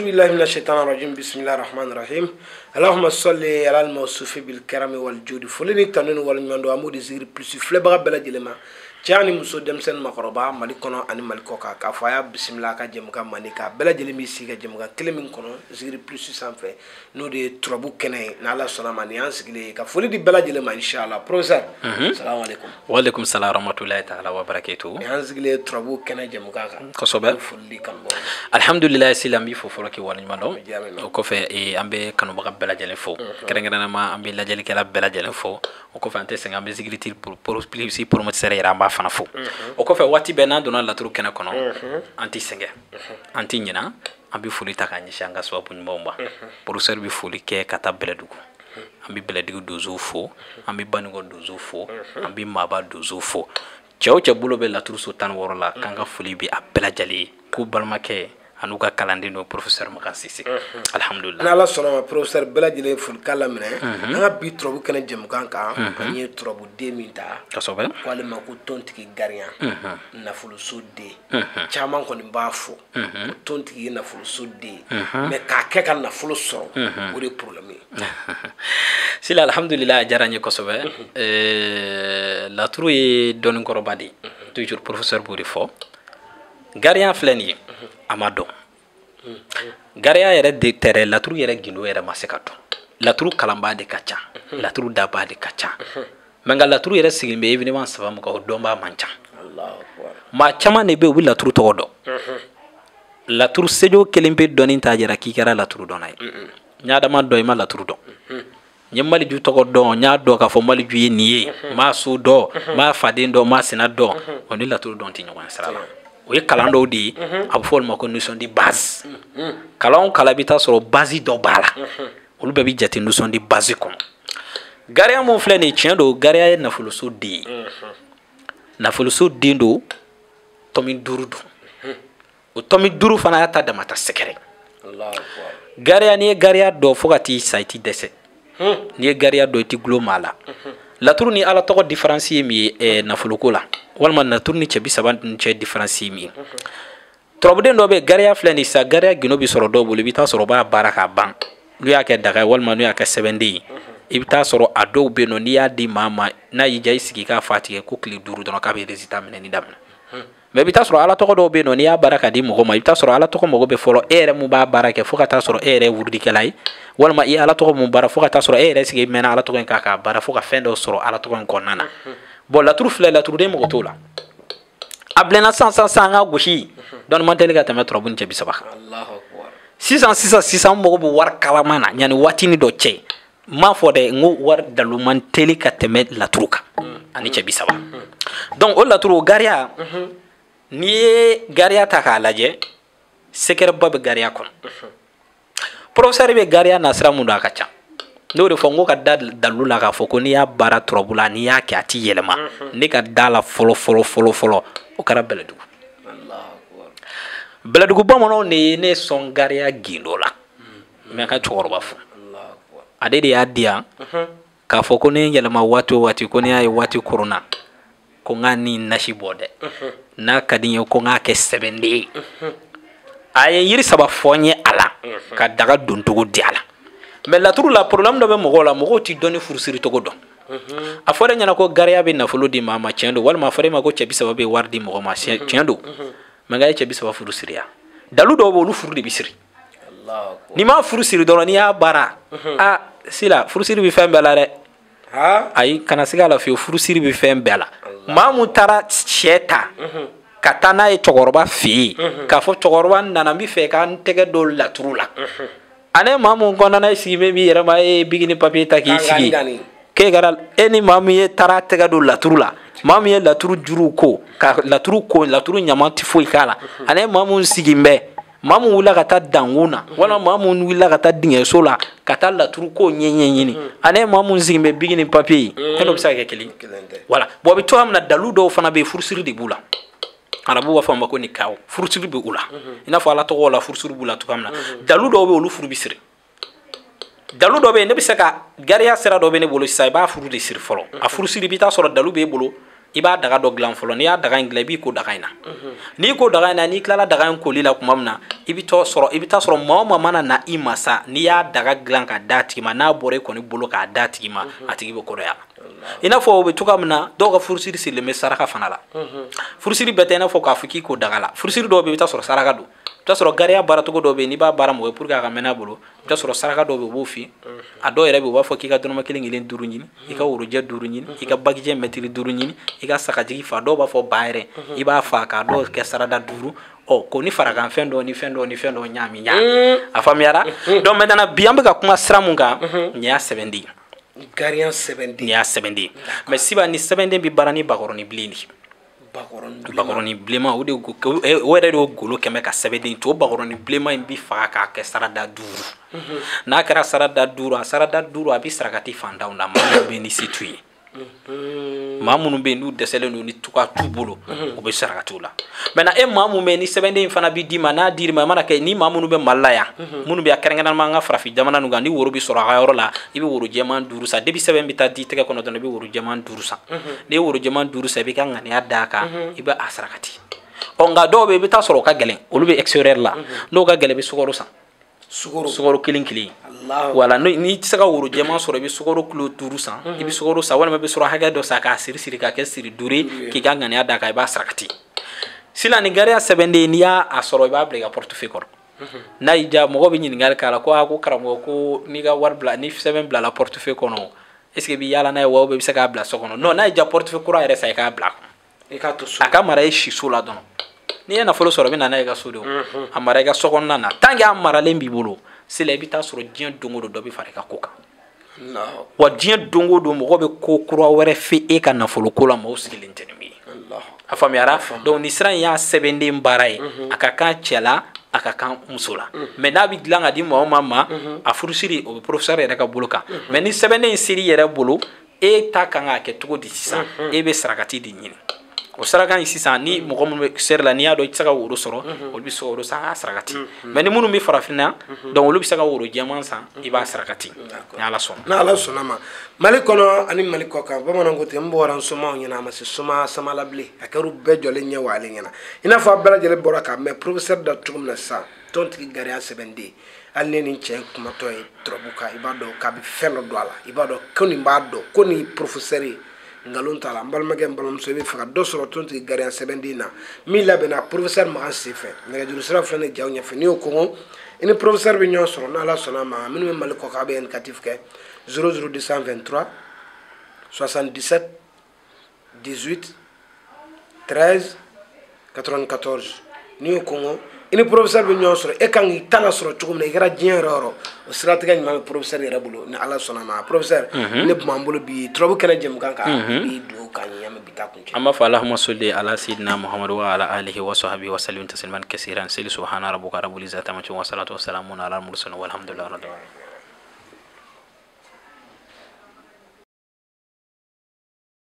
بالله من الشيطان الرجيم بسم الله الرحمن الرحيم اللهم صل على الموصوف بالكرم والجود فلني تنون والمندو عمود زير بلس فلبغا بلا جلما جاني مسو دمسن مقربا مالكونو اني مالكوكا كافايا بسم الله كا جمكا مانيكا بلا جلمي سيكا جمكا كلمين كونو زير بلس سانفي نو دي ترابو كني نالا سلام انيان سيغلي كا فولي دي بلا جلما ان شاء الله بروفيسور السلام عليكم وعليكم السلام ورحمه الله تعالى وبركاته يان سيغلي ترابو كني جمكا كوسوبا فولي كان الحمد لله سلام بي فوفروكي واني ماندو ko fe e ambe kanu baga bela jelen fo kerengana ma ambe la jeli kala bela jelen fo o ko fe ante senga ambe zigiliti pour si pour mo sere ramba fana fo o ko fe wati be na dona la turu kena kono anti senga anti nyina ambe fuli takanye shanga so bu mbomba pour serbi fuli ke kata bela dugu ambe bela dugu dozo fo ambe banugo dozo fo ambe maba dozo fo chew bulo be la turu sultan worola kanga fuli bi a bela jali ku balmake anuka kalandino professeur Makassisi alhamdulillah na la sona professeur beladile ful kala mine nga bi trobu kene jem kanka ni trobu 2000 kasobe wala ma ko tontiki garian na fulu sudde chaman ko ni bafo tontiki na fulu sudde me ka ke kan na fulu so wori problème sila alhamdulillah jaranye kosobe la trouye don korobadi toujours professeur buri fo garian fleni amado garia yere de tere laturu yere gindo yere masekato laturu kalamba de kacha laturu daba de kacha menga laturu yere sigimbe evenement saba muka domba mancha Allahu akbar ma chama ne be wi laturu todo laturu sejo kelimbe donin tajera kikara laturu donay nyaada ma doy ma laturu do nyemali ju to do nya do ka fo mali ju yeniye ma su do ma fadin do ma sinado oni laturu don ti nyawan sala o ye kalando di abfol ma ko notion di base kalon kalabita soro base do bala olu be bi jati notion di base ko garia mon flene tiendo garia na fuluso di ndo tomi durudu o tomi duru fana ta da mata sekere Allah akbar garia ni garia do fogati saiti dese ni garia do ti glomala la tour ni ala to différencier mi na fuluko la walma na tour ni chebi saban che différencier mi trobude ndo be garia fleni sa garia gino bi soro do boli bita soro ba baraka ban lu yake daga walma nu yake 7d ibita soro ado be no ni ya di mama na yija isiki ka fatike ko kli duru don ka be resita mene ni damna me bita soro ala to do be no ni ya baraka di mo ma bita soro ala to mo be folo ere mu ba baraka fo ka ta soro ere wurdi kelay walma i ala to mo bara fo ka ta soro ere sigi mena ala to ka bara fo ka fendo soro ala to ko nana bo la tour fle la tour de mo to la ablena sans nga gushi don man tele ka ta metro bun cebi sabaka Allahu akbar 600 mo bo war kala mana nyani watini do che ma fo de ngo war dalu man tele ka teme la truka ani cebi sabaka donc o la tour garia ni garia ta kala je sekere bobe garia kon professeur be garia nasra mu da kacha no de fongo ka dalu la ka foko ni ya bara trobula ni ya ki ati yelema ni ka dala folo o kara beledu Allahu akbar beledu bo mono ne son garia gindo la me ka chorba fu Allahu akbar ade de adia ka foko ni yelema wati ko ni ay wati corona ko ngani nashi bode na kadinyo ko ngake 7d ay yiri saba fonye ala ka daga duntugo diala mais la tour la problème do be mogo ti doni fursiri to godo afore nyana ko garia be na folo di mama chendo wal ma fore ma ko chebi saba be wardi mogo ma chendo manga chebi saba fursiriya dalu do bo lu furdi bisiri Allah ni ma fursiri do ni ya bara sila fursiri bi fembela re ha ay kana sigala fi fursiri bi fembela ma mutara cheta katana e chogorba fi ka fo chogorba nana mi fe kan tege do la trula ane mamu kona na sime bi yera ma e bigini papier taki sigi ke garal eni mamu ye tara tege do la trula mamu ye la tru juru ko ka la tru nyamanti fo ikala ane mamu sigi mbe mamu wula kata danguna wala mamu wula kata dinge sola kata la tru ko nyenyenyini ane mamu sigi mbe bigini papier eno bisa ke keli wala bo bi to amna daludo fana be fursiri di bula arabu wa famba ko ni kaw fursuru be ula ina fa ala to wala fursuru bula to kamna dalu do be olu furu bisire dalu do be ne bisaka garia sera do be ne bolo sai ba furu de sir folo a fursiri bita soro dalu be bolo i b'a daga dɔ dilan fɔlɔ n'i y'a daga in dilan i b'i ko daga in na n'i ko daga in na n'i tilala daga in koli la tuma min na i bɛ taa sɔrɔ maa o maa mana na i ma sa n'i y'a daga dilan k'a d'a tigi ma n'a bɔra i kɔni bolo k'a d'a tigi ma a tigi bɛ kɔrɔya i n'a fɔ o bɛ cogoya min na dɔw ka furusiri sirilen bɛ saraka fana la furusiri bɛɛ tɛ i n'a fɔ k'a fɔ k'i ko daga la furusiri dɔw bɛ yen i bɛ taa sɔrɔ saraka don i bɛ taa sɔrɔ gariya baaracogo dɔw bɛ yen n'i b'a baara mɔgɔ ye pour que a ka mɛn n'a bolo i bɛ taa sɔrɔ saraka dɔw bɛ yen u b'o f'i ye a dɔw yɛrɛ bɛ yen u b'a fɔ k'i ka dɔrɔmɛ kelen kelen 5 ɲini i ka worojɛ 5 ɲini i ka bagijɛ mɛtiri 5 ɲini i ka sagajigi fa dɔw b'a fɔ ba yɛrɛ i b'a fa k'a dɔw kɛ sarada 5 ko ni farakan fɛn dɔ ni fɛn dɔ ɲaami a faamuyara donc maintenant bi an bɛ ka kuma sira mun kan nin y'a sɛbɛnden gariyan sɛbɛnden nin y'a sɛbɛnden mais siba ni sɛbɛnden bɛ baara ni bakɔrɔni bilen de bakɔrɔni bilenman o yɛrɛ de y'o golo kɛmɛ ka sɛbɛnden to o bakɔrɔni bilenman in bi faga k'a kɛ sarada 5 n'a kɛra sarada 5 a sarada 5 a bɛ sarakati fantanw na maa minnu bɛ ni se t'u ye maa minnu bɛ yen n'u dɛsɛlen don ni tuga t'u bolo u bɛ sarakatiw la maintenant e maa mun bɛ yen ni sɛbɛnden in fana bɛ d'i ma n'a dir'i ma i mana kɛ ni maa minnu bɛ Mali la yan minnu bɛ kɛrɛnkɛrɛnnama an ka farafin jamana ninnu kan ni woro bɛ sɔrɔ a ka yɔrɔ la i bɛ woro jɛman 5 san depuis sɛbɛn bɛ taa di tɛgɛ kɔnɔ dɔrɔn i bɛ woro jɛman 5 san n'i ye woro jɛman 5 san i bɛ ka ŋaniya d'a kan i bɛ a sarakati nka dɔw bɛ yen i bɛ taa sɔrɔ o ka gɛlɛn olu bɛ extérieur la n'o ka gɛlɛn i bɛ sukaro san sukaro kelen wala n'i tɛ se ka woro jɛman sɔrɔ i bɛ sukaro kilo 5 san i bɛ sukaro san walima i bɛ sɔrɔ hakɛ dɔ san k'a siri k'a kɛ siri 5 k'i ka ŋaniya d'a kan i b'a sarakati sisan nin gariya sɛbɛnden n'i y'a sɔrɔ i b'a bila i ka portefeuille kɔrɔ n'a y'i diya mɔgɔ bɛ ɲininkali k'a la ko ko karamɔgɔ ko n'i ka wari bila ni sɛbɛn bilala portefeuille kɔnɔ est ce que i bɛ yaala n'a ye wa ou bien i bɛ se k'a bila so kɔnɔ non n'a y'i diya portefeuille kura yɛrɛ san i k'a bila a ka mara i si so la dɔrɔn n'i ye nafolo sɔrɔ i bɛ na n'a ye i ka so de a mara i ka so kɔnɔna na tant que a maralen b'i bolo sila i bɛ taa sɔrɔ diɲɛ don o don dɔ bɛ fara i ka ko kan wa diɲɛ don o don mɔgɔ bɛ ko kura wɛrɛ f'e e ka nafolo ko la mɔgɔw sigilen tɛ nin ye a faamuyara donc nin sira in y'a sɛbɛnden baara ye a ka kan cɛ la a ka kan muso la mais n'a bɛ dilan ka di maa o maa ma a furusiri o bɛ professeur yɛrɛ ka bolo kan mais ni sɛbɛnden in seri yɛrɛ bolo e ta kan k'a kɛ cogo di sisan e bɛ sarakati de ɲini o saraka in sisan ni mɔgɔ minnu bɛ sɛri la n'i y'a dɔn i tɛ se ka woro sɔrɔ olu bɛ se ka woro san k'a sarakati mais ni minnu bɛ farafinna donc olu bɛ se ka woro jɛman san i b'a sarakati ni ala sɔnna ni ala sɔnna ma Mali kɔnɔ ani Mali kɔ kan bamananw ko ten n bɔra n somaw ɲɛna a ma se soma samala bilen a kɛra u bɛɛ jɔlen ɲɛ wa ale ɲɛna i n'a fɔ a bɛɛ lajɛlen bɔra kan mais professeur da cogo min na sisan tɔntigi gariya sɛbɛnden hali ne ni cɛ kumatɔ ye turabu kan i b'a dɔn k'a bɛ fɛn dɔ don a la i b'a dɔn ko nin b'a dɔn ko nin professeur ye ngalon t'a la n balimakɛ n balimamuso i bɛ fɛ ka dɔ sɔrɔ tɔntigi gariya sɛbɛnden na min labɛnna professeur Makan senfɛ nɛgɛjuru sira filɛ nin jaw ɲɛfɛ n'i y'o kɔngɔ i ni professeur bɛ ɲɔgɔn sɔrɔ n'ala sɔnna a ma minnu bɛ Mali kɔ kan a bɛ indicatif kɛ 00223 77 18 13 94 n'i y'o kɔngɔ i ni professeur bɛ ɲɔgɔn sɔrɔ e kan k'i ta sɔrɔ cogo min na i kɛra diɲɛ yɔrɔ o o siratigɛ ɲuman bɛ professeur yɛrɛ bolo ni ala sɔnna a ma professeur ne tun b'an bolo bi turabu kɛnɛ jɛmukan kan i dugawu k'an ye an bɛ bi taa kuncɛ an b'a fɔ allahumma salli ala sayyidina muhammad wa ala alihi wa sahbihi wa sallim tasliman kaseeran seli subhana rabbika rabbil izzati amma yasifun wa salatu wa salamun ala al mursalin walhamdulillahi rabbil alamin